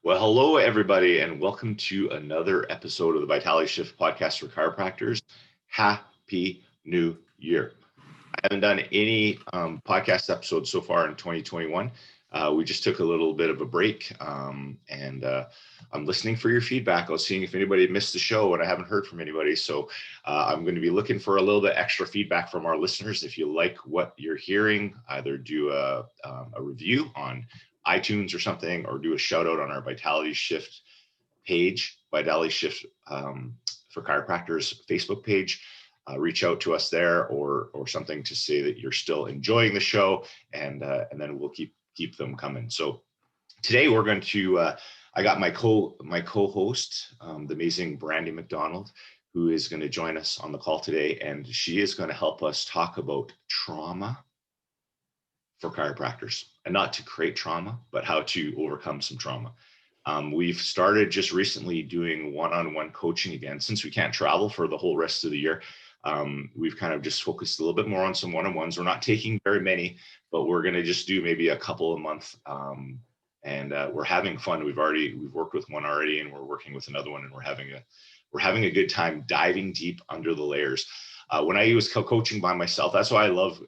Well, hello, everybody, and welcome to another episode of the Vitality Shift podcast for chiropractors. Happy New Year. I haven't done any podcast episodes so far in 2021. We just took a little bit of a break, and I'm listening for your feedback. I was seeing if anybody missed the show, and I haven't heard from anybody. So I'm going to be looking for a little bit extra feedback from our listeners. If you like what you're hearing, either do a review on iTunes or something, or do a shout out on our Vitality Shift page, Vitality Shift for Chiropractors Facebook page. Reach out to us there, or something to say that you're still enjoying the show, and then we'll keep them coming. So today we're going to I got my co-host, the amazing Brandi MacDonald, who is going to join us on the call today, and she is going to help us talk about trauma for chiropractors, and not to create trauma, but how to overcome some trauma. We've started just recently doing one-on-one coaching again, since we can't travel for the whole rest of the year. We've kind of just focused a little bit more on some one-on-ones. We're not taking very many, but we're going to just do maybe a couple a month. And we're having fun. We've worked with one already, and we're working with another one, and we're having a good time diving deep under the layers. When I was coaching by myself, that's why I love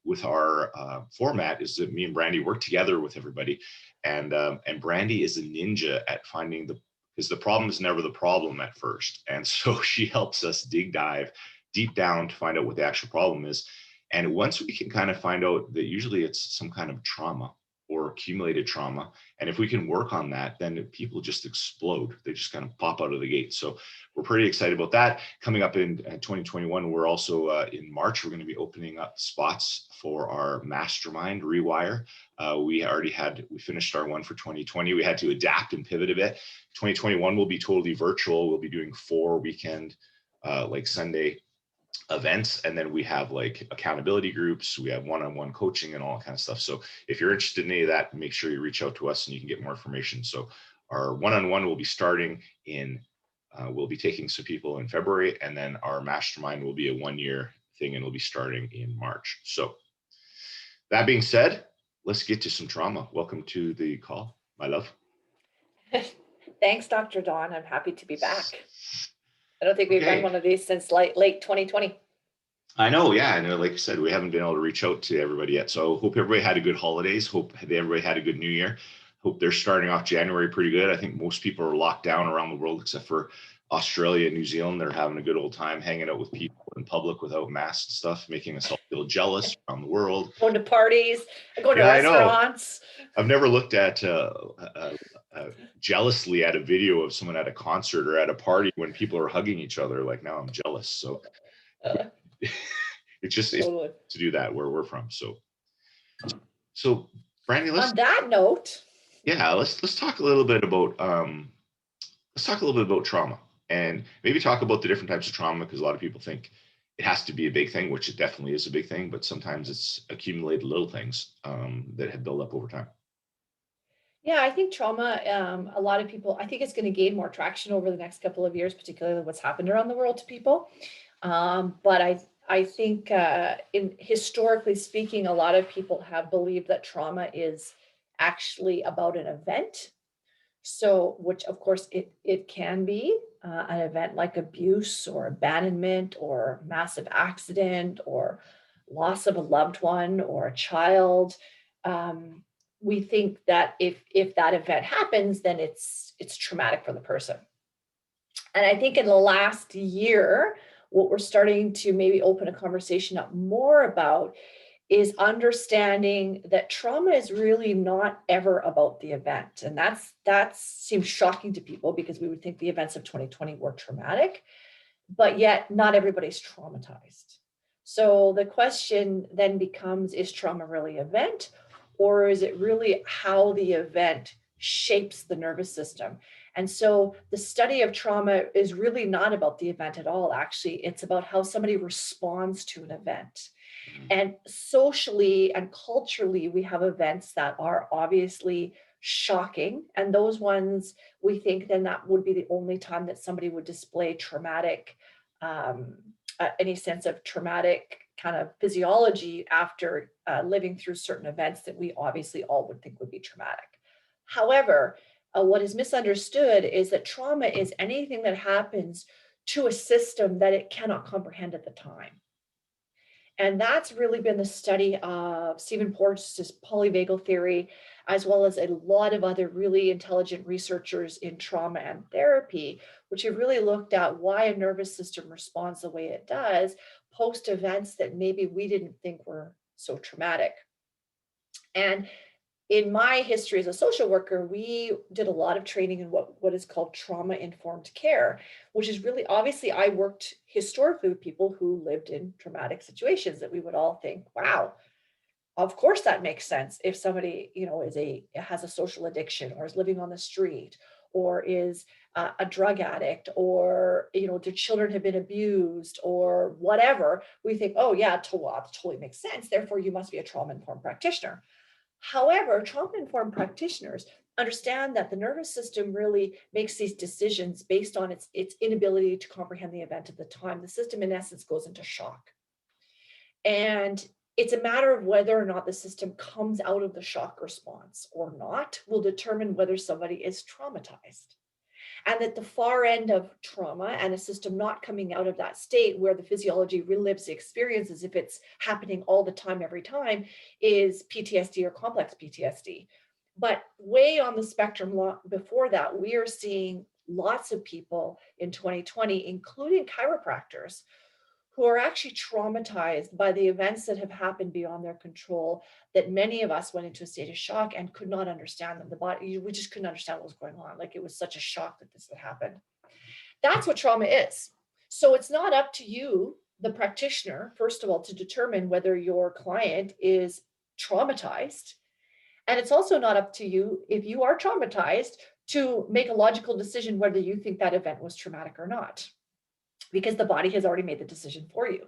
with our format, is that me and Brandi work together with everybody, and Brandi is a ninja at finding because the problem is never the problem at first, and so she helps us dive deep down to find out what the actual problem is. And once we can kind of find out that usually it's some kind of trauma or accumulated trauma, and if we can work on that, then people just explode. They just kind of pop out of the gate. So we're pretty excited about that. Coming up in 2021, we're also in March, we're going to be opening up spots for our Mastermind Rewire. We finished our one for 2020. We had to adapt and pivot a bit. 2021 will be totally virtual. We'll be doing 4 weekend, like Sunday events, and then we have like accountability groups, we have one-on-one coaching and all that kind of stuff. So if you're interested in any of that, make sure you reach out to us and you can get more information. So our one-on-one will be starting we'll be taking some people in February, and then our mastermind will be a 1-year thing, and we'll be starting in March. So that being said, let's get to some trauma. Welcome to the call, my love. Thanks, Dr. Don. I'm happy to be back. I don't think we've done one of these since late 2020. I know, yeah. And like I said, we haven't been able to reach out to everybody yet. So hope everybody had a good holidays. Hope everybody had a good New Year. Hope they're starting off January pretty good. I think most people are locked down around the world, except for Australia and New Zealand. They're having a good old time hanging out with people in public without masks and stuff, making us all feel jealous around the world. Going to parties, going to restaurants. I've never looked at jealously at a video of someone at a concert or at a party when people are hugging each other. Like, now I'm jealous. So it's just totally to do that where we're from. So Brandi, on that note, yeah, let's talk a little bit about trauma, and maybe talk about the different types of trauma, because a lot of people think it has to be a big thing, which it definitely is a big thing, but sometimes it's accumulated little things that have built up over time. Yeah, I think trauma, a lot of people, I think it's going to gain more traction over the next couple of years, particularly what's happened around the world to people. But I think historically speaking, a lot of people have believed that trauma is actually about an event. So, which of course it can be an event like abuse or abandonment or massive accident or loss of a loved one or a child. We think that if that event happens, then it's traumatic for the person. And I think in the last year, what we're starting to maybe open a conversation up more about is understanding that trauma is really not ever about the event. And that seems shocking to people, because we would think the events of 2020 were traumatic, but yet not everybody's traumatized. So the question then becomes, is trauma really an event? Or is it really how the event shapes the nervous system? And so the study of trauma is really not about the event at all. Actually, it's about how somebody responds to an event. And socially and culturally, we have events that are obviously shocking. And those ones, we think then that would be the only time that somebody would display traumatic, any sense of traumatic kind of physiology after living through certain events that we obviously all would think would be traumatic. However, What is misunderstood is that trauma is anything that happens to a system that it cannot comprehend at the time. And that's really been the study of Stephen Porges' polyvagal theory, as well as a lot of other really intelligent researchers in trauma and therapy, which have really looked at why a nervous system responds the way it does post events that maybe we didn't think were so traumatic. And in my history as a social worker, we did a lot of training in what is called trauma-informed care, which is really, obviously, I worked historically with people who lived in traumatic situations that we would all think, wow, of course that makes sense. If somebody, has a social addiction, or is living on the street, or is a drug addict, or, their children have been abused, or whatever, we think, oh yeah, totally makes sense. Therefore, you must be a trauma-informed practitioner. However, trauma-informed practitioners understand that the nervous system really makes these decisions based on its inability to comprehend the event at the time. The system, in essence, goes into shock. And it's a matter of whether or not the system comes out of the shock response or not will determine whether somebody is traumatized. And at the far end of trauma and a system not coming out of that state where the physiology relives the experience as if it's happening all the time, every time, is PTSD or complex PTSD. But way on the spectrum before that, we are seeing lots of people in 2020, including chiropractors, who are actually traumatized by the events that have happened beyond their control, that many of us went into a state of shock and could not understand them. The body, we just couldn't understand what was going on. Like, it was such a shock that this had happened. That's what trauma is. So it's not up to you, the practitioner, first of all, to determine whether your client is traumatized. And it's also not up to you, if you are traumatized, to make a logical decision whether you think that event was traumatic or not, because the body has already made the decision for you.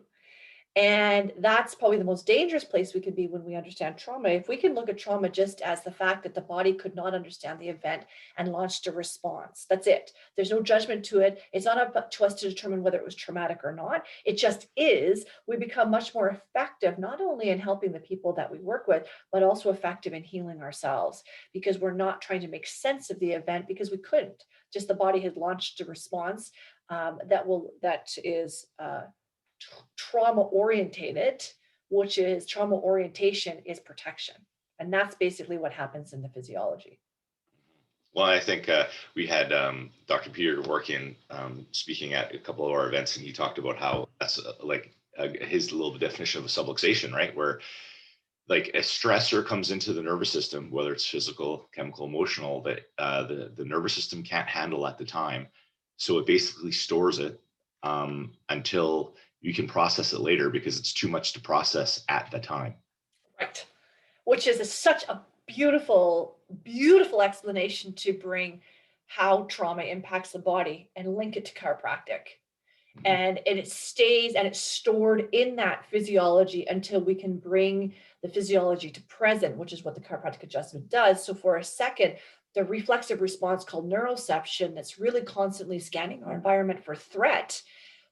And that's probably the most dangerous place we can be when we understand trauma. If we can look at trauma just as the fact that the body could not understand the event and launched a response, that's it. There's no judgment to it. It's not up to us to determine whether it was traumatic or not. It just is. We become much more effective, not only in helping the people that we work with, but also effective in healing ourselves, because we're not trying to make sense of the event, because we couldn't. Just the body had launched a response that is trauma orientated, which is trauma orientation is protection. And that's basically what happens in the physiology. Well, I think we had Dr. Peter Dworkin speaking at a couple of our events, and he talked about how that's his little definition of a subluxation, right? Where like a stressor comes into the nervous system, whether it's physical, chemical, emotional, that the nervous system can't handle at the time. So it basically stores it until you can process it later, because it's too much to process at the time. Right. Which is such a beautiful, beautiful explanation to bring how trauma impacts the body and link it to chiropractic. Mm-hmm. And it stays and it's stored in that physiology until we can bring the physiology to present, which is what the chiropractic adjustment does. So for a second, the reflexive response called neuroception, that's really constantly scanning our environment for threat,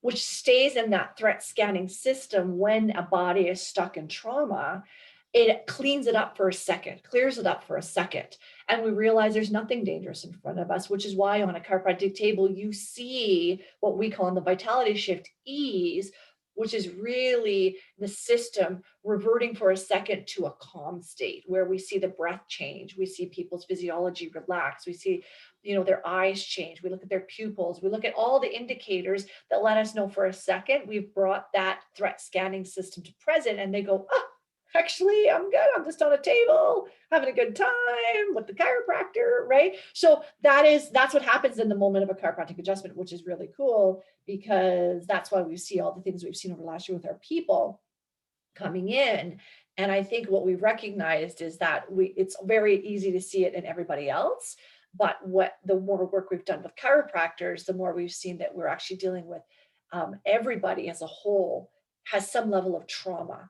which stays in that threat scanning system when a body is stuck in trauma, it cleans it up for a second, clears it up for a second. And we realize there's nothing dangerous in front of us, which is why on a chiropractic table, you see what we call in the vitality shift ease, which is really the system reverting for a second to a calm state where we see the breath change. We see people's physiology relax. We see, their eyes change. We look at their pupils. We look at all the indicators that let us know for a second we've brought that threat scanning system to present, and they go, oh, actually, I'm good. I'm just on a table having a good time with the chiropractor, right? So that's what happens in the moment of a chiropractic adjustment, which is really cool, because that's why we see all the things we've seen over the last year with our people coming in. And I think what we've recognized is that it's very easy to see it in everybody else. But the more work we've done with chiropractors, the more we've seen that we're actually dealing with everybody as a whole has some level of trauma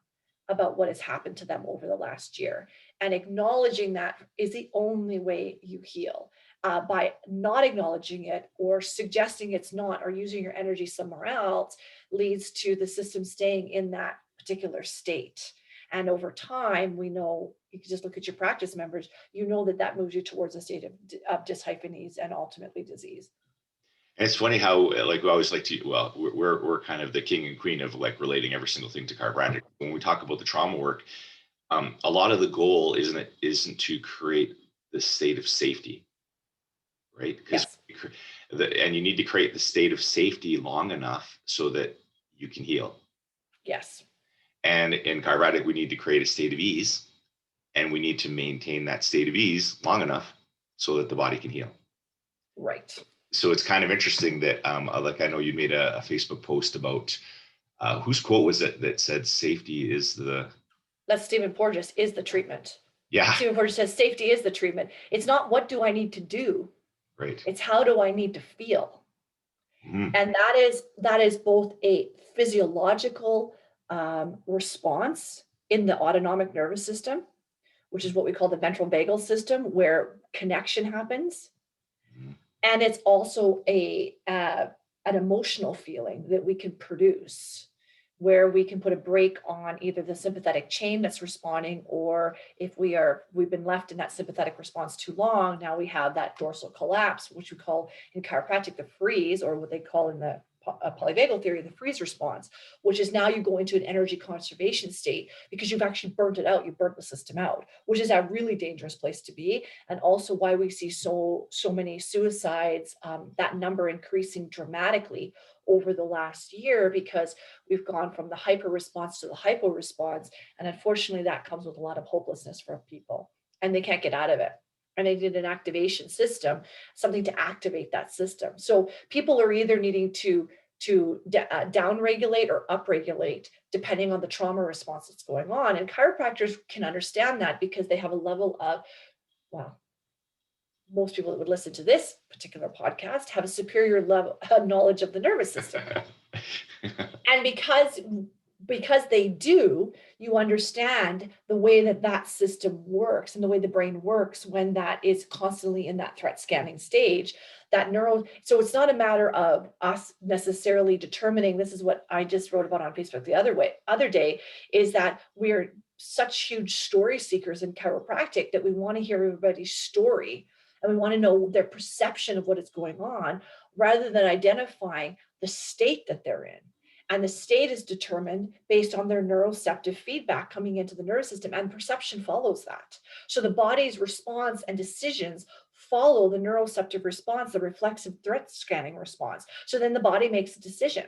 about what has happened to them over the last year. And acknowledging that is the only way you heal. By not acknowledging it or suggesting it's not, or using your energy somewhere else, leads to the system staying in that particular state. And over time, we know, you can just look at your practice members, you know that that moves you towards a state of dyshyphonesis and ultimately disease. And it's funny how, like, we always like to, well, we're kind of the king and queen of like relating every single thing to chiropractic. When we talk about the trauma work, a lot of the goal isn't to create the state of safety, right? Because Yes. and you need to create the state of safety long enough so that you can heal. Yes. And in chiropractic, we need to create a state of ease, and we need to maintain that state of ease long enough so that the body can heal. Right. So it's kind of interesting that, like, I know you made a Facebook post about whose quote was it that said safety is the. That's Stephen Porges, is the treatment. Yeah. Stephen Porges says safety is the treatment. It's not what do I need to do. Right. It's how do I need to feel. Mm-hmm. And that is both a physiological response in the autonomic nervous system, which is what we call the ventral vagal system, where connection happens. Mm-hmm. And it's also an emotional feeling that we can produce, where we can put a brake on either the sympathetic chain that's responding, or if we've been left in that sympathetic response too long, now we have that dorsal collapse, which we call in chiropractic the freeze, or what they call in the polyvagal theory, the freeze response, which is now you go into an energy conservation state because you've actually burnt it out. You burnt the system out, which is a really dangerous place to be. And also why we see so many suicides, that number increasing dramatically over the last year, because we've gone from the hyper response to the hypo response. And unfortunately, that comes with a lot of hopelessness for people, and they can't get out of it. And they need an activation system, something to activate that system. So people are either needing to down regulate or up regulate depending on the trauma response that's going on. And chiropractors can understand that because they have a level of, well, most people that would listen to this particular podcast have a superior level of knowledge of the nervous system. And because they do, you understand the way that system works and the way the brain works when that is constantly in that threat scanning stage. So it's not a matter of us necessarily determining, this is what I just wrote about on Facebook the other day, is that we're such huge story seekers in chiropractic that we want to hear everybody's story, and we want to know their perception of what is going on, rather than identifying the state that they're in. And the state is determined based on their neuroceptive feedback coming into the nervous system, and perception follows that. So the body's response and decisions follow the neuroceptive response, the reflexive threat scanning response. So then the body makes a decision.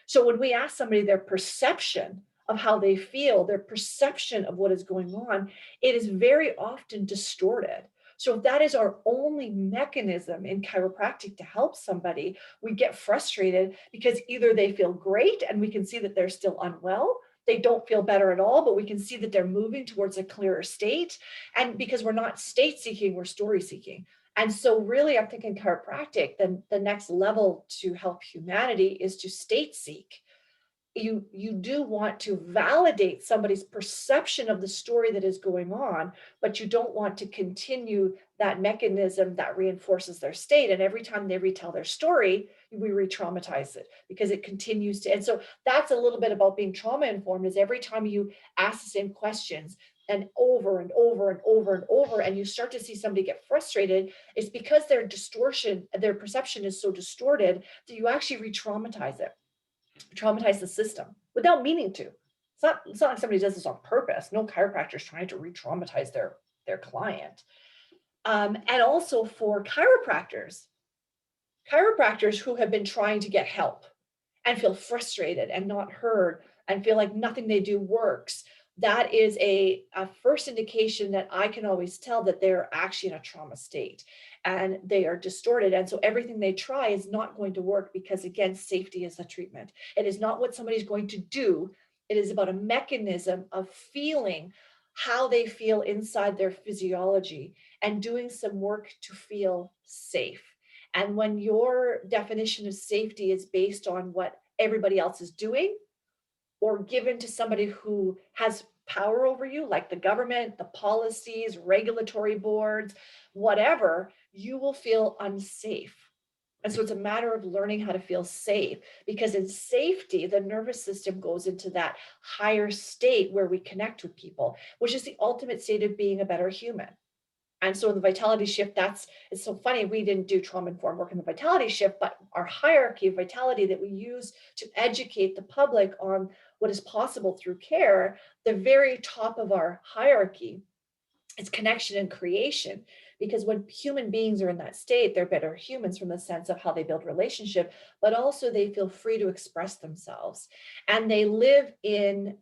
So when we ask somebody their perception of how they feel, their perception of what is going on, it is very often distorted. So if that is our only mechanism in chiropractic to help somebody, we get frustrated because either they feel great and we can see that they're still unwell, they don't feel better at all, but we can see that they're moving towards a clearer state. And because we're not state seeking, we're story seeking. And so really, I'm thinking chiropractic, then the next level to help humanity is to state seek. You do want to validate somebody's perception of the story that is going on, but you don't want to continue that mechanism that reinforces their state. And every time they retell their story, we re-traumatize it because it continues to. And so that's a little bit about being trauma informed, is every time you ask the same questions and over and over and over and over, and you start to see somebody get frustrated, it's because their perception is so distorted that you actually re-traumatize it. Traumatize the system without meaning to. It's not like somebody does this on purpose. No chiropractor is trying to re-traumatize their client. And also for chiropractors who have been trying to get help and feel frustrated and not heard and feel like nothing they do works, that is a first indication that I can always tell that they're actually in a trauma state and they are distorted. And so everything they try is not going to work because, again, safety is the treatment. It is not what somebody's going to do. It is about a mechanism of feeling how they feel inside their physiology and doing some work to feel safe. And when your definition of safety is based on what everybody else is doing, or given to somebody who has power over you, like the government, the policies, regulatory boards, whatever, you will feel unsafe. And so it's a matter of learning how to feel safe, because in safety, the nervous system goes into that higher state where we connect with people, which is the ultimate state of being a better human. And so in the vitality shift, it's so funny, we didn't do trauma-informed work in the vitality shift, but our hierarchy of vitality that we use to educate the public on what is possible through care, the very top of our hierarchy is connection and creation. Because when human beings are in that state, they're better humans from the sense of how they build relationship, but also they feel free to express themselves. And they live in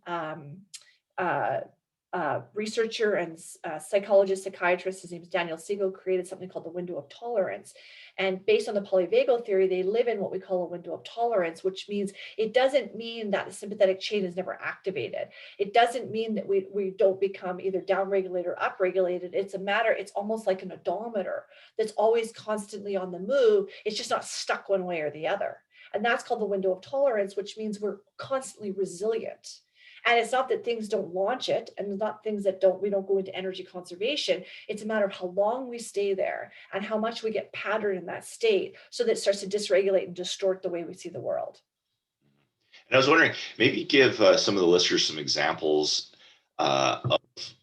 uh, researcher and psychologist, psychiatrist, his name is Daniel Siegel, created something called the window of tolerance. And based on the polyvagal theory, they live in what we call a window of tolerance, which means it doesn't mean that the sympathetic chain is never activated. It doesn't mean that we don't become either downregulated or upregulated. It's almost like an odometer that's always constantly on the move. It's just not stuck one way or the other. And that's called the window of tolerance, which means we're constantly resilient. And it's not that things don't launch it, and it's not things that we don't go into energy conservation. It's a matter of how long we stay there and how much we get patterned in that state, so that it starts to dysregulate and distort the way we see the world. And I was wondering, maybe give some of the listeners some examples of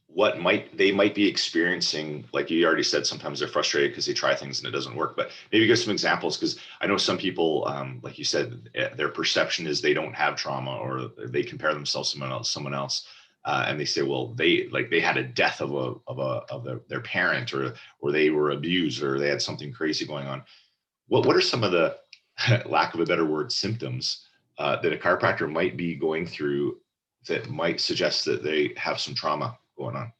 what they might be experiencing. Like you already said, sometimes they're frustrated because they try things and it doesn't work, but maybe give some examples, because I know some people, like you said, their perception is they don't have trauma, or they compare themselves to someone else. And they say, well, they had a death of their parent, or they were abused, or they had something crazy going on. What are some of the, lack of a better word, symptoms that a chiropractor might be going through that might suggest that they have some trauma going on?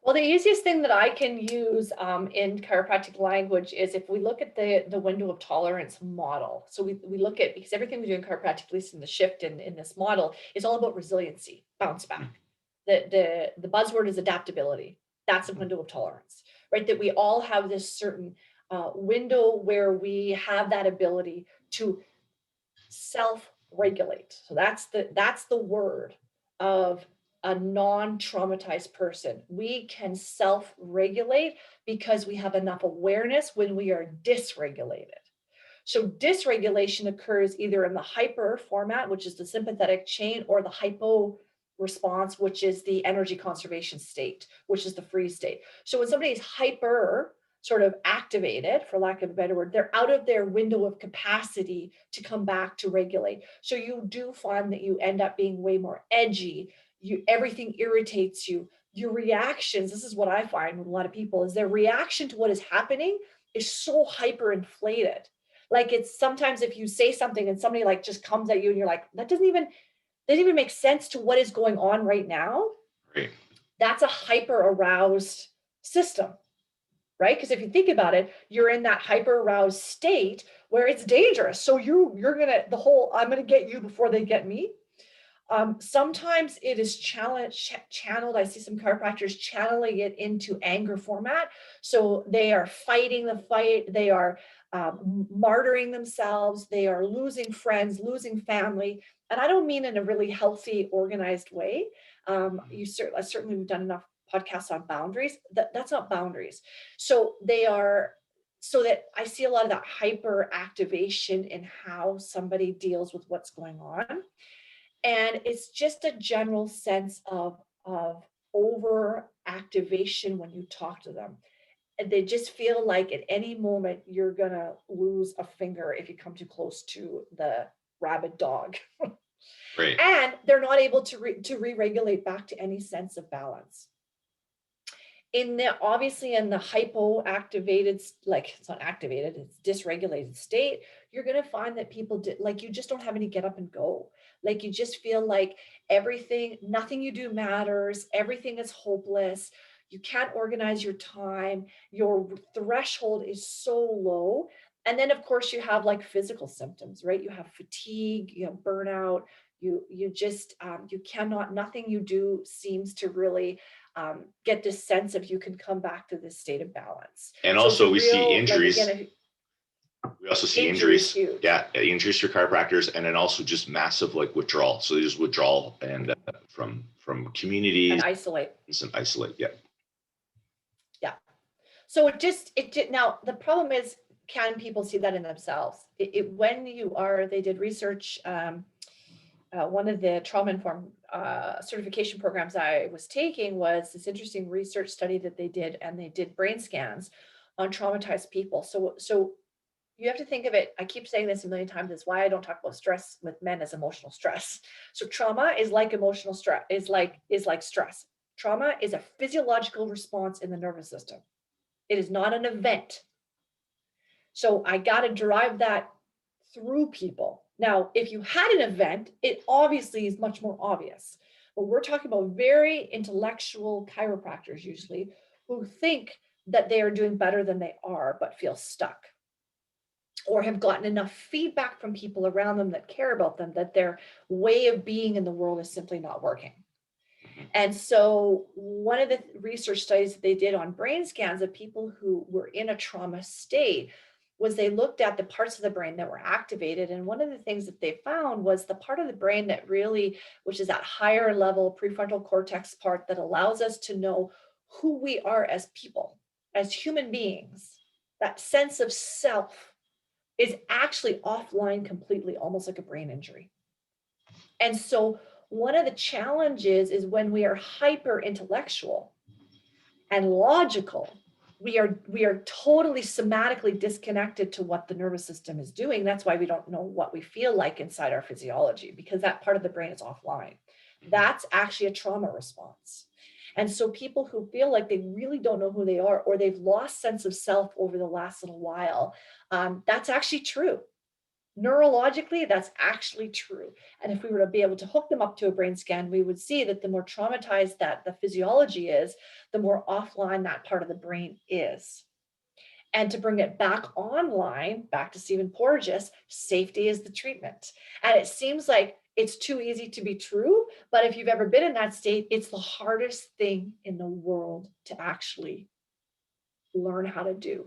Well, the easiest thing that I can use in chiropractic language is if we look at the window of tolerance model. So we look at, because everything we do in chiropractic, at least in the shift in this model, is all about resiliency, bounce back. The buzzword is adaptability. That's a window of tolerance, right? That we all have this certain window where we have that ability to self-regulate. So that's the word of a non-traumatized person. We can self-regulate because we have enough awareness when we are dysregulated. So dysregulation occurs either in the hyper format, which is the sympathetic chain, or the hypo response, which is the energy conservation state, which is the freeze state. So when somebody is hyper sort of activated, for lack of a better word, they're out of their window of capacity to come back to regulate. So you do find that you end up being way more edgy. Everything irritates you. Your reactions, this is what I find with a lot of people, is their reaction to what is happening is so hyper inflated. Like, it's sometimes if you say something and somebody like just comes at you and you're like, that doesn't even make sense to what is going on right now. Right. That's a hyper aroused system, right? Because if you think about it, you're in that hyper aroused state where it's dangerous. So you're gonna I'm gonna get you before they get me. Sometimes it is channeled. I see some chiropractors channeling it into anger format. So they are fighting the fight. They are martyring themselves. They are losing friends, losing family. And I don't mean in a really healthy, organized way. Certainly we've done enough podcasts on boundaries. That's not boundaries. So that I see a lot of that hyper activation in how somebody deals with what's going on. And it's just a general sense of over activation when you talk to them. And they just feel like at any moment you're going to lose a finger if you come too close to the rabid dog. Right. And they're not able to re-regulate back to any sense of balance. Obviously in the hypoactivated, like it's not activated, it's dysregulated state, you're going to find that people like, you just don't have any get up and go. Like, you just feel like nothing you do matters. Everything is hopeless. You can't organize your time. Your threshold is so low. And then of course you have like physical symptoms, right? You have fatigue, you have burnout, you just, nothing you do seems to really get this sense of you can come back to this state of balance. And also we see injuries. Like, again, we also see injuries. Yeah, injuries for chiropractors, and then also just massive like withdrawal. So they just withdrawal and from communities and isolate. Yeah. Yeah. So it did. Now the problem is, can people see that in themselves? When you are, they did research, one of the trauma-informed certification programs I was taking was this interesting research study that they did, and they did brain scans on traumatized people. So you have to think of it. I keep saying this a million times. It's why I don't talk about stress with men as emotional stress. So trauma is like emotional stress, is like stress. Trauma is a physiological response in the nervous system. It is not an event. So I got to derive that through people. Now, if you had an event, it obviously is much more obvious. But we're talking about very intellectual chiropractors usually who think that they are doing better than they are, but feel stuck, or have gotten enough feedback from people around them that care about them that their way of being in the world is simply not working. And so one of the research studies that they did on brain scans of people who were in a trauma state was they looked at the parts of the brain that were activated. And one of the things that they found was the part of the brain that really, which is that higher level prefrontal cortex part that allows us to know who we are as people, as human beings, that sense of self is actually offline completely, almost like a brain injury. And so one of the challenges is when we are hyper intellectual and logical, we are totally somatically disconnected to what the nervous system is doing. That's why we don't know what we feel like inside our physiology, because that part of the brain is offline. That's actually a trauma response. And so people who feel like they really don't know who they are, or they've lost sense of self over the last little while, that's actually true. Neurologically, that's actually true. And if we were to be able to hook them up to a brain scan, we would see that the more traumatized that the physiology is, the more offline that part of the brain is. And to bring it back online, back to Stephen Porges, safety is the treatment. And it seems like it's too easy to be true, but if you've ever been in that state, it's the hardest thing in the world to actually learn how to do.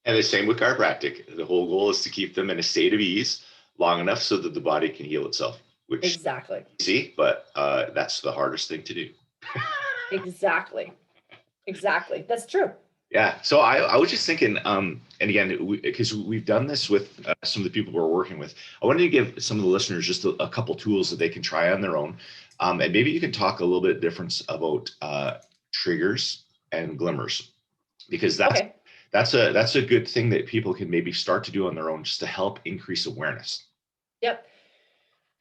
And the same with chiropractic. The whole goal is to keep them in a state of ease long enough so that the body can heal itself, which exactly. See, but that's the hardest thing to do. Exactly. That's true. Yeah. So I was just thinking, and again, because we've done this with some of the people we're working with, I wanted to give some of the listeners just a couple tools that they can try on their own. And maybe you can talk a little bit difference about triggers and glimmers, because that's a good thing that people can maybe start to do on their own just to help increase awareness. Yep.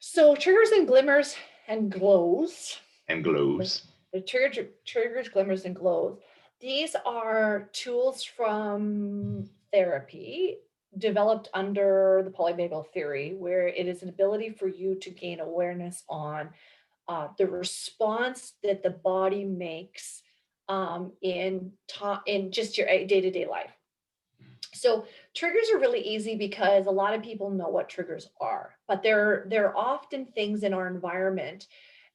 So triggers and glimmers and glows. The triggers, glimmers, and glows. These are tools from therapy developed under the polyvagal theory, where it is an ability for you to gain awareness on the response that the body makes in just your day-to-day life. So triggers are really easy because a lot of people know what triggers are, but there are often things in our environment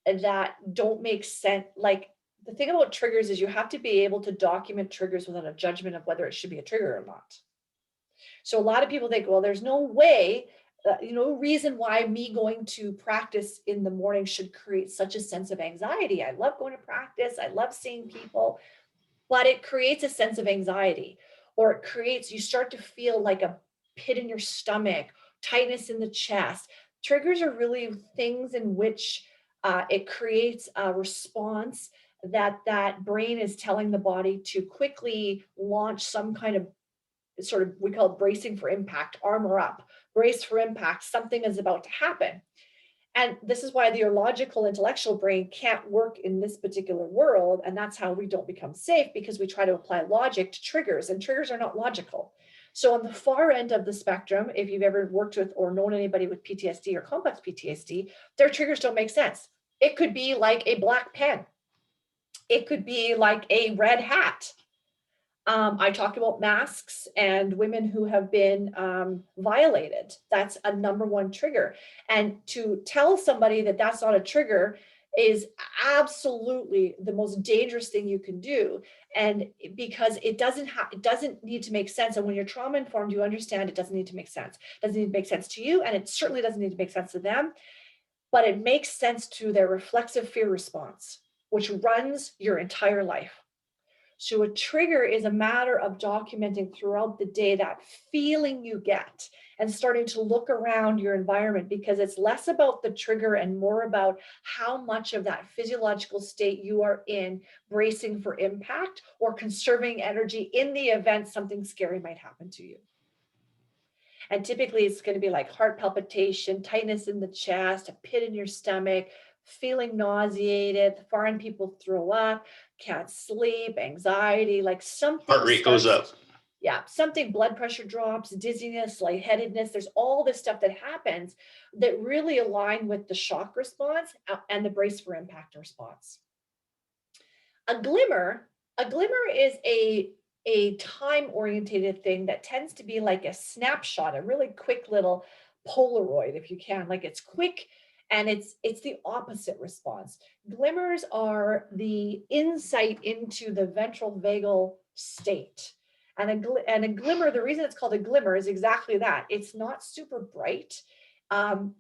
that don't make sense. Like, the thing about triggers is you have to be able to document triggers without a judgment of whether it should be a trigger or not. So a lot of people think, well, there's no way, no reason why me going to practice in the morning should create such a sense of anxiety. I love going to practice. I love seeing people, but it creates a sense of anxiety, or you start to feel like a pit in your stomach, tightness in the chest. Triggers are really things in which it creates a response that brain is telling the body to quickly launch some kind of sort of, we call it bracing for impact, armor up, brace for impact, something is about to happen. And this is why the logical, intellectual brain can't work in this particular world. And that's how we don't become safe, because we try to apply logic to triggers, and triggers are not logical. So on the far end of the spectrum, if you've ever worked with or known anybody with PTSD or complex PTSD, their triggers don't make sense. It could be like a black pen. It could be like a red hat. I talked about masks and women who have been violated. That's a number one trigger. And to tell somebody that that's not a trigger is absolutely the most dangerous thing you can do. And because it doesn't need to make sense. And when you're trauma informed, you understand it doesn't need to make sense. It doesn't need to make sense to you. And it certainly doesn't need to make sense to them. But it makes sense to their reflexive fear response, which runs your entire life. So a trigger is a matter of documenting throughout the day that feeling you get and starting to look around your environment, because it's less about the trigger and more about how much of that physiological state you are in, bracing for impact or conserving energy in the event something scary might happen to you. And typically it's going to be like heart palpitation, tightness in the chest, a pit in your stomach, feeling nauseated, foreign people throw up, can't sleep, anxiety, like something Heart rate goes up. Yeah, something, blood pressure drops, dizziness, lightheadedness. There's all this stuff that happens that really align with the shock response and the brace for impact response. A glimmer, is a time orientated thing that tends to be like a snapshot, a really quick little Polaroid, if you can. Like it's quick, and it's the opposite response. Glimmers are the insight into the ventral vagal state. And a glimmer, the reason it's called a glimmer is exactly that. It's not super bright.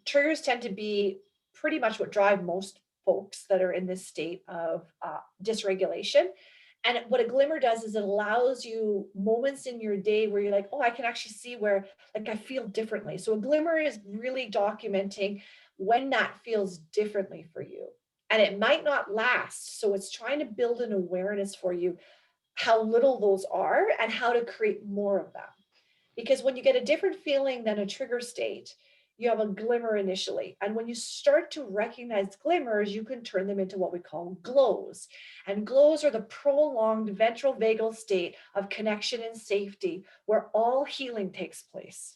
Triggers tend to be pretty much what drive most folks that are in this state of dysregulation. And what a glimmer does is it allows you moments in your day where you're like, oh, I can actually see where, like, I feel differently. So a glimmer is really documenting when that feels differently for you. And it might not last. So it's trying to build an awareness for you how little those are and how to create more of them. Because when you get a different feeling than a trigger state, you have a glimmer initially. And when you start to recognize glimmers, you can turn them into what we call glows. And glows are the prolonged ventral vagal state of connection and safety where all healing takes place.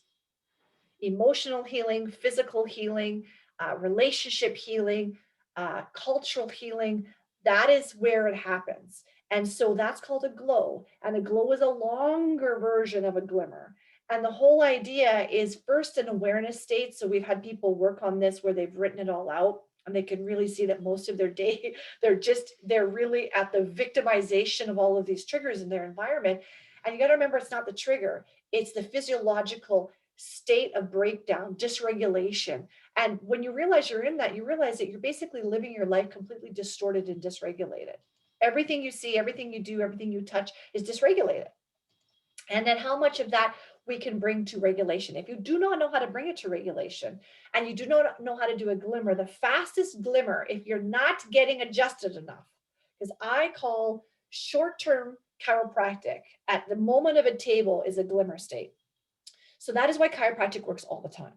Emotional healing, physical healing, relationship healing, cultural healing, that is where it happens. And so that's called a glow. And a glow is a longer version of a glimmer. And the whole idea is first an awareness state. So we've had people work on this where they've written it all out and they can really see that most of their day, they're really at the victimization of all of these triggers in their environment. And you got to remember, it's not the trigger, it's the physiological state of breakdown, dysregulation. And when you realize you're in that, you realize that you're basically living your life completely distorted and dysregulated. Everything you see, everything you do, everything you touch is dysregulated. And then how much of that we can bring to regulation. If you do not know how to bring it to regulation and you do not know how to do a glimmer, the fastest glimmer, if you're not getting adjusted enough, because I call short-term chiropractic at the moment of a table is a glimmer state. So that is why chiropractic works all the time,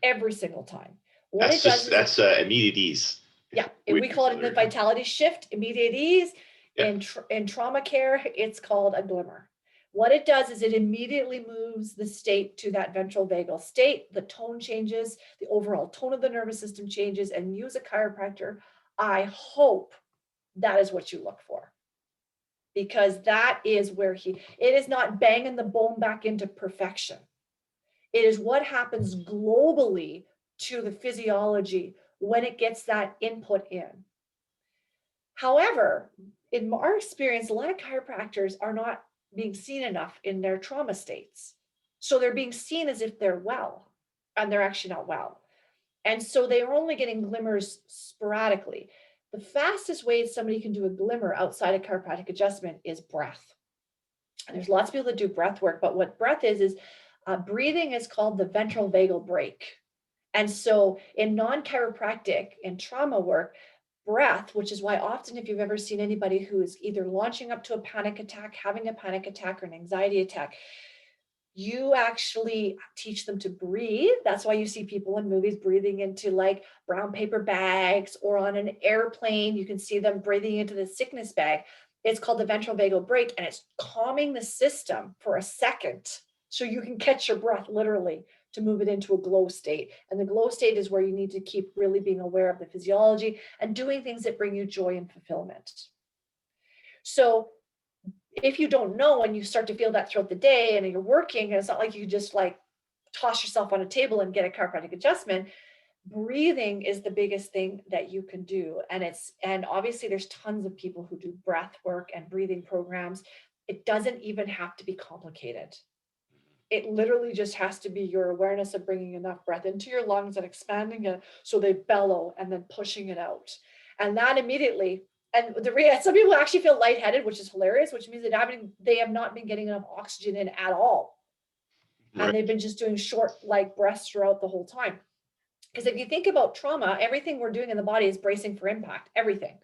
every single time. That's immediate ease. Yeah, we call it in the vitality shift, immediate ease. Yeah. In trauma care, it's called a glimmer. What it does is it immediately moves the state to that ventral vagal state. The tone changes, the overall tone of the nervous system changes, and you as a chiropractor, I hope that is what you look for. Because that is where it is not banging the bone back into perfection. It is what happens globally to the physiology when it gets that input in. However, in our experience, a lot of chiropractors are not being seen enough in their trauma states. So they're being seen as if they're well, and they're actually not well. And so they are only getting glimmers sporadically. The fastest way somebody can do a glimmer outside of chiropractic adjustment is breath. And there's lots of people that do breath work, but what breath is breathing is called the ventral vagal brake. And so in non-chiropractic and trauma work, breath, which is why often if you've ever seen anybody who is either launching up to a panic attack, having a panic attack or an anxiety attack, you actually teach them to breathe. That's why you see people in movies breathing into like brown paper bags, or on an airplane, you can see them breathing into the sickness bag. It's called the ventral vagal brake, and it's calming the system for a second so you can catch your breath literally to move it into a glow state. And the glow state is where you need to keep really being aware of the physiology and doing things that bring you joy and fulfillment. So if you don't know and you start to feel that throughout the day and you're working, and it's not like you just like toss yourself on a table and get a chiropractic adjustment, breathing is the biggest thing that you can do. And obviously there's tons of people who do breath work and breathing programs. It doesn't even have to be complicated. It literally just has to be your awareness of bringing enough breath into your lungs and expanding it so they bellow and then pushing it out. And that immediately And some people actually feel lightheaded, which is hilarious, which means they have not been getting enough oxygen in at all. Right. And they've been just doing short, light breaths throughout the whole time. Because if you think about trauma, everything we're doing in the body is bracing for impact, everything.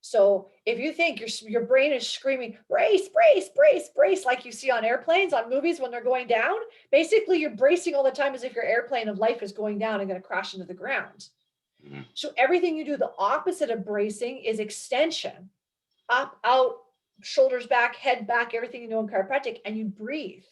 So if you think your brain is screaming, brace, brace, brace, brace, like you see on airplanes, on movies when they're going down, basically you're bracing all the time as if your airplane of life is going down and going to crash into the ground. Mm-hmm. So everything you do, the opposite of bracing is extension, up, out, shoulders back, head back, everything you know in chiropractic, and you breathe.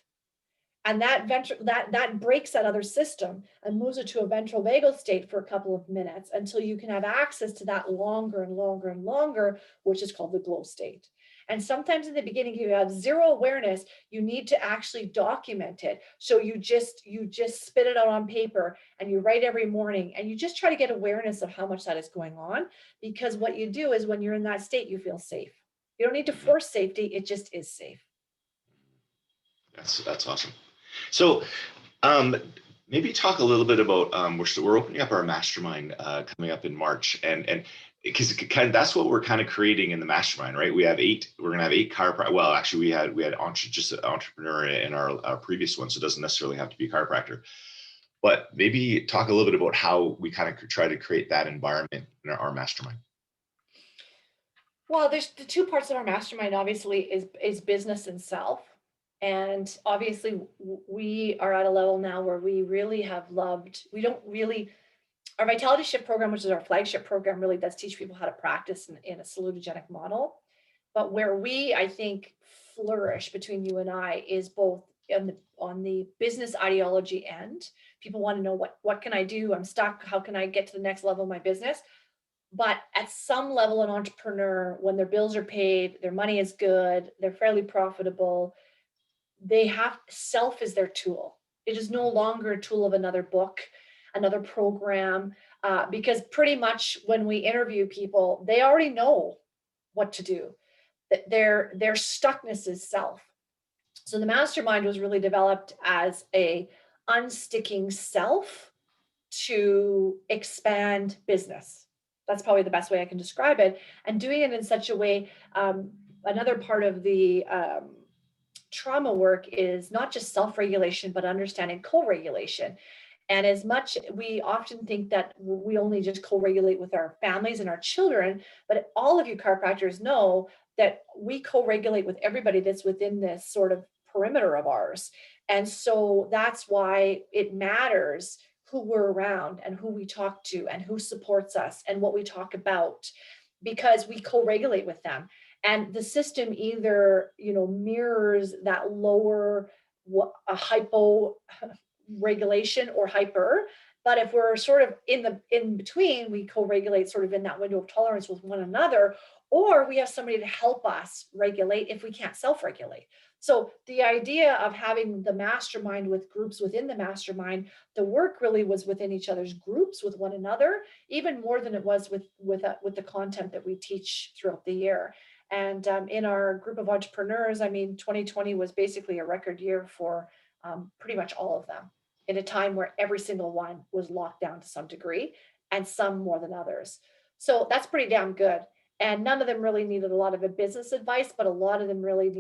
And that breaks that other system and moves it to a ventral vagal state for a couple of minutes until you can have access to that longer and longer and longer, which is called the glow state. And sometimes in the beginning, you have zero awareness, you need to actually document it. So you just spit it out on paper and you write every morning and you just try to get awareness of how much that is going on. Because what you do is when you're in that state, you feel safe. You don't need to force safety, it just is safe. That's awesome. So maybe talk a little bit about, we're opening up our mastermind coming up in March, and because kind of that's what we're kind of creating in the mastermind, right? We're going to have 8 chiropractors. Well, actually we had just an entrepreneur in our previous one, so it doesn't necessarily have to be a chiropractor. But maybe talk a little bit about how we kind of try to create that environment in our mastermind. Well, there's the 2 parts of our mastermind, obviously, is business and self. And obviously we are at a level now where we really have loved, our Vitality Shift program, which is our flagship program, really does teach people how to practice in a salutogenic model. But where we, I think, flourish between you and I is both on the business ideology end. People want to know what can I do? I'm stuck. How can I get to the next level of my business? But at some level, an entrepreneur, when their bills are paid, their money is good, they're fairly profitable, self is their tool. It is no longer a tool of another book, another program, because pretty much when we interview people, they already know what to do. Their stuckness is self. So the mastermind was really developed as a unsticking self to expand business. That's probably the best way I can describe it. And doing it in such a way, another part of the trauma work is not just self-regulation, but understanding co-regulation. And as much, we often think that we only just co-regulate with our families and our children, but all of you chiropractors know that we co-regulate with everybody that's within this sort of perimeter of ours. And so that's why it matters who we're around and who we talk to and who supports us and what we talk about, because we co-regulate with them. And the system either, mirrors that lower a hypo regulation or hyper. But if we're sort of in between, we co-regulate sort of in that window of tolerance with one another, or we have somebody to help us regulate if we can't self-regulate. So the idea of having the mastermind with groups within the mastermind, the work really was within each other's groups with one another, even more than it was with the content that we teach throughout the year. And in our group of entrepreneurs, 2020 was basically a record year for pretty much all of them, in a time where every single one was locked down to some degree, and some more than others. So that's pretty damn good. And none of them really needed a lot of a business advice, but a lot of them really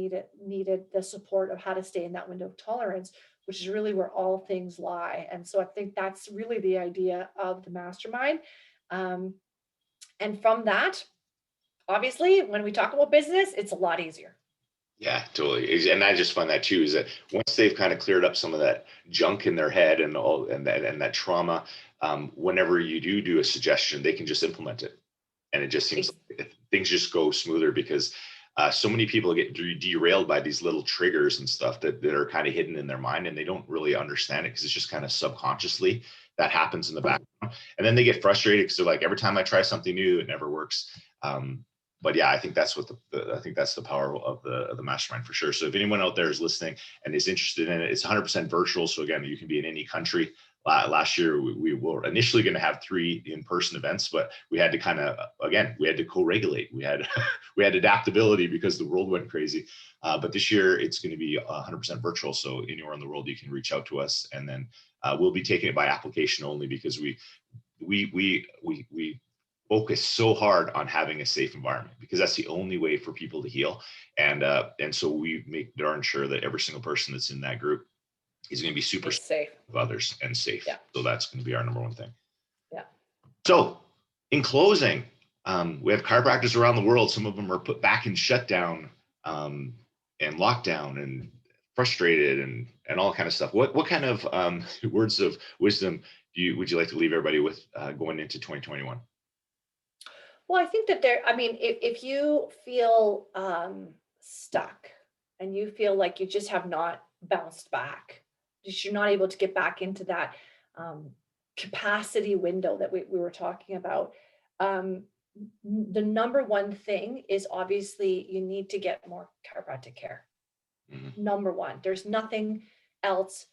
needed the support of how to stay in that window of tolerance, which is really where all things lie. And so I think that's really the idea of the mastermind. And from that, obviously, when we talk about business, it's a lot easier. Yeah, totally. And I just find that too, is that once they've kind of cleared up some of that junk in their head and that trauma, whenever you do a suggestion, they can just implement it. And it just seems like things just go smoother, because so many people get derailed by these little triggers and stuff that are kind of hidden in their mind, and they don't really understand it because it's just kind of subconsciously that happens in the background. And then they get frustrated because they're like, every time I try something new, it never works. But yeah, I think that's what I think that's the power of the mastermind for sure. So if anyone out there is listening and is interested in it, it's 100% virtual. So again, you can be in any country. Last year, we were initially going to have 3 in-person events, but we had to co-regulate. We had adaptability because the world went crazy. But this year it's going to be 100% virtual. So anywhere in the world, you can reach out to us, and then we'll be taking it by application only, because we focus so hard on having a safe environment, because that's the only way for people to heal. And so we make darn sure that every single person that's in that group is going to be super It's safe with others and safe. Yeah. So that's going to be our number one thing. Yeah. So in closing, we have chiropractors around the world. Some of them are put back in shutdown and lockdown and frustrated and all kind of stuff. What kind of words of wisdom would you like to leave everybody with going into 2021? Well, I think that if you feel stuck and you feel like you just have not bounced back, just you're not able to get back into that capacity window that we were talking about, the number one thing is obviously you need to get more chiropractic care. Mm-hmm. Number one, there's nothing else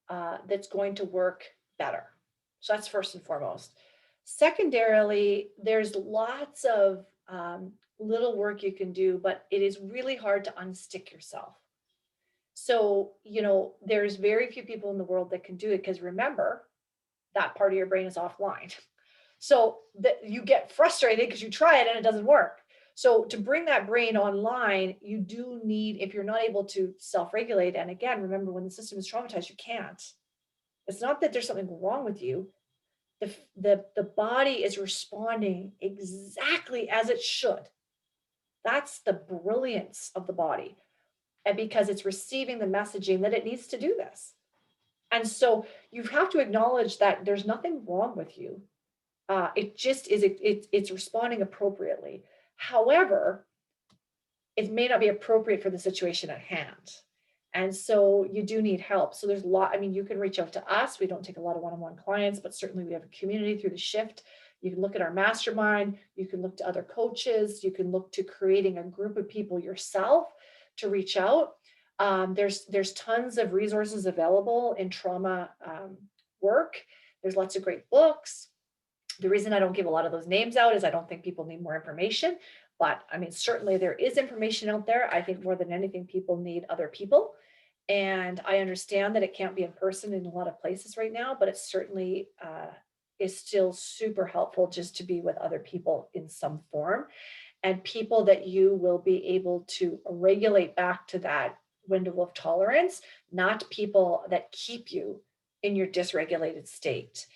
that's going to work better. So that's first and foremost. Secondarily, there's lots of little work you can do, but it is really hard to unstick yourself. So, there's very few people in the world that can do it, because remember, that part of your brain is offline. So that you get frustrated because you try it and it doesn't work. So to bring that brain online, you do need, if you're not able to self-regulate, and again, remember, when the system is traumatized, you can't. It's not that there's something wrong with you. The body is responding exactly as it should. That's the brilliance of the body. And because it's receiving the messaging that it needs to do this. And so you have to acknowledge that there's nothing wrong with you. It just is, it's responding appropriately. However, it may not be appropriate for the situation at hand. And so you do need help. So there's a lot, you can reach out to us. We don't take a lot of one-on-one clients, but certainly we have a community through the shift. You can look at our mastermind. You can look to other coaches. You can look to creating a group of people yourself to reach out. There's tons of resources available in trauma work. There's lots of great books. The reason I don't give a lot of those names out is I don't think people need more information. But certainly there is information out there. I think more than anything, people need other people. And I understand that it can't be in person in a lot of places right now, but it certainly is still super helpful just to be with other people in some form, and people that you will be able to regulate back to that window of tolerance, not people that keep you in your dysregulated state.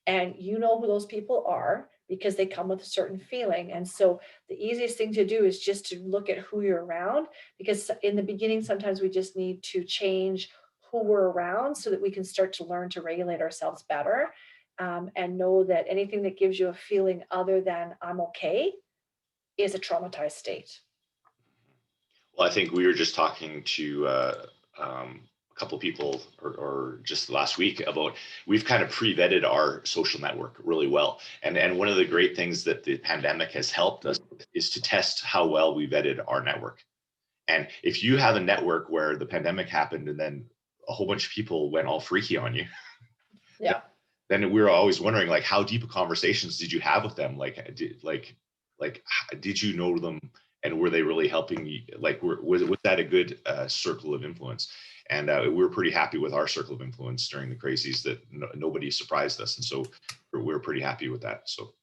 And you know who those people are, because they come with a certain feeling. And so the easiest thing to do is just to look at who you're around, because in the beginning, sometimes we just need to change who we're around so that we can start to learn to regulate ourselves better, and know that anything that gives you a feeling other than I'm okay is a traumatized state. Well, I think we were just talking to a couple of people or just last week about, we've kind of pre-vetted our social network really well. And one of the great things that the pandemic has helped us is to test how well we vetted our network. And if you have a network where the pandemic happened and then a whole bunch of people went all freaky on you, yeah, then we were always wondering, like, how deep of conversations did you have with them? Did you know them? And were they really helping you? Like, was that a good circle of influence? And we were pretty happy with our circle of influence during the crazies, that nobody surprised us. And so we were pretty happy with that. So,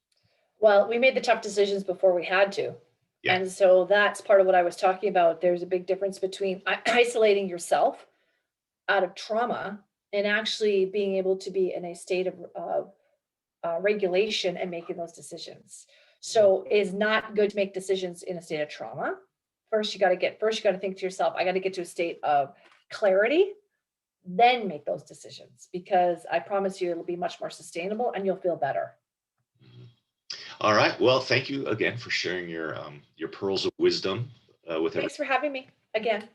well, we made the tough decisions before we had to. Yeah. And so that's part of what I was talking about. There's a big difference between isolating yourself out of trauma and actually being able to be in a state of regulation and making those decisions. So it's not good to make decisions in a state of trauma. First, you got to think to yourself, I got to get to a state of clarity, then make those decisions, because I promise you it'll be much more sustainable and you'll feel better. All right. Well, thank you again for sharing your pearls of wisdom with Thanks for having me again.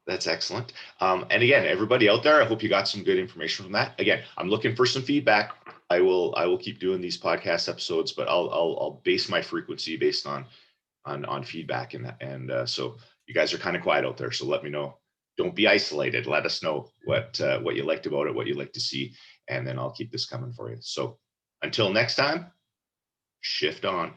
That's excellent. And again, everybody out there, I hope you got some good information from that. Again, I'm looking for some feedback. I will keep doing these podcast episodes, but I'll base my frequency based on feedback, and so you guys are kind of quiet out there. So let me know. Don't be isolated. Let us know what you liked about it, what you'd like to see, and then I'll keep this coming for you. So until next time, shift on.